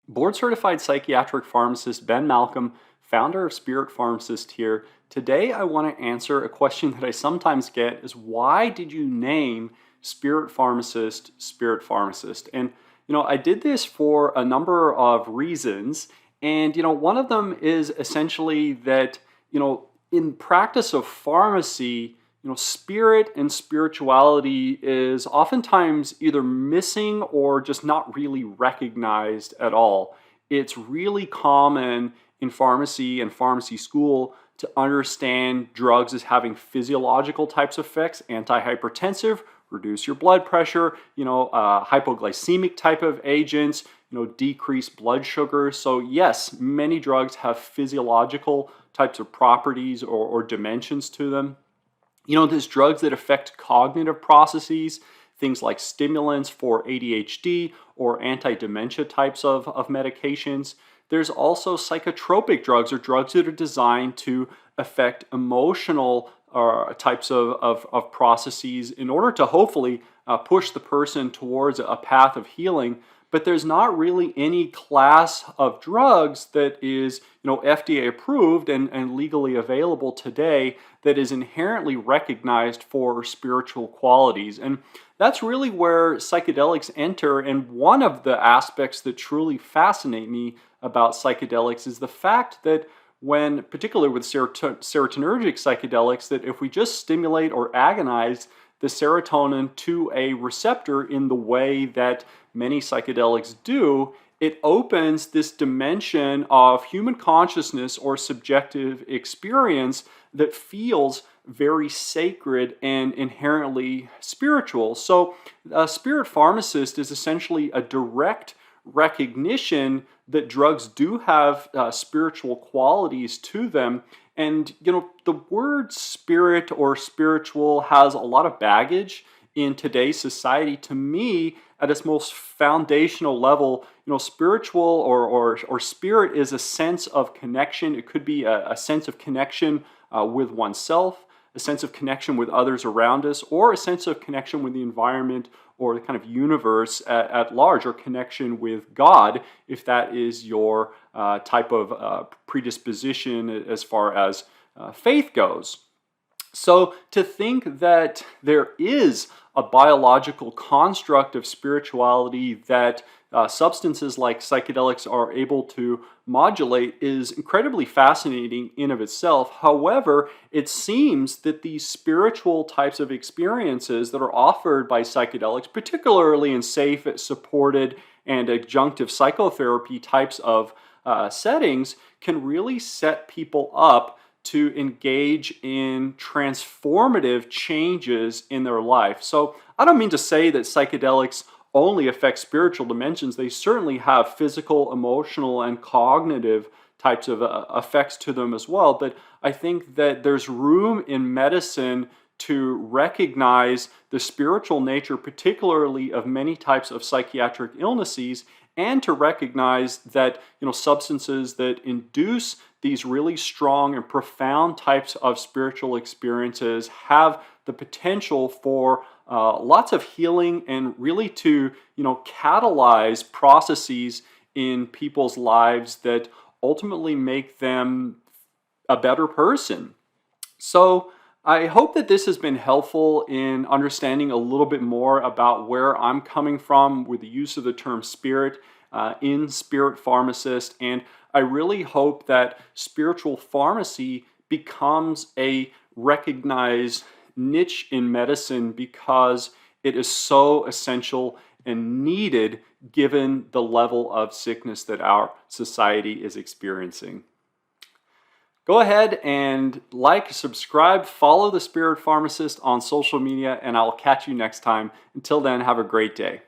Board-certified psychiatric pharmacist Ben Malcolm, founder of Spirit Pharmacist here. Today I want to answer a question that I sometimes get is why did you name Spirit Pharmacist Spirit Pharmacist? And I did this for a number of reasons, and one of them is essentially that in practice of pharmacy, spirit and spirituality is oftentimes either missing or just not really recognized at all. It's really common in pharmacy and pharmacy school to understand drugs as having physiological types of effects, antihypertensive, reduce your blood pressure, hypoglycemic type of agents, decrease blood sugar. So yes, many drugs have physiological types of properties or dimensions to them. There's drugs that affect cognitive processes, things like stimulants for ADHD or anti-dementia types of medications. There's also psychotropic drugs or drugs that are designed to affect emotional types of processes in order to hopefully push the person towards a path of healing. But there's not really any class of drugs that is FDA approved and legally available today that is inherently recognized for spiritual qualities. And that's really where psychedelics enter. And one of the aspects that truly fascinate me about psychedelics is the fact that when, particularly with serotonergic psychedelics, that if we just stimulate or agonize the serotonin to a receptor in the way that many psychedelics do, it opens this dimension of human consciousness or subjective experience that feels very sacred and inherently spiritual. So a spirit pharmacist is essentially a direct recognition that drugs do have spiritual qualities to them. And the word spirit or spiritual has a lot of baggage in today's society. To me, at its most foundational level, spiritual or spirit is a sense of connection. It could be a sense of connection with oneself, a sense of connection with others around us, or a sense of connection with the environment or the kind of universe at large, or connection with God, if that is your type of predisposition as far as faith goes. So to think that there is a biological construct of spirituality that substances like psychedelics are able to modulate is incredibly fascinating in of itself. However, it seems that these spiritual types of experiences that are offered by psychedelics, particularly in safe, supported, and adjunctive psychotherapy types of settings, can really set people up to engage in transformative changes in their life. So I don't mean to say that psychedelics only affect spiritual dimensions. They certainly have physical, emotional, and cognitive types of effects to them as well. But I think that there's room in medicine to recognize the spiritual nature, particularly of many types of psychiatric illnesses, and to recognize that substances that induce these really strong and profound types of spiritual experiences have the potential for lots of healing and really to catalyze processes in people's lives that ultimately make them a better person. So I hope that this has been helpful in understanding a little bit more about where I'm coming from with the use of the term spirit in Spirit Pharmacist. And I really hope that spiritual pharmacy becomes a recognized niche in medicine because it is so essential and needed given the level of sickness that our society is experiencing. Go ahead and like, subscribe, follow the Spirit Pharmacist on social media, and I'll catch you next time. Until then, have a great day.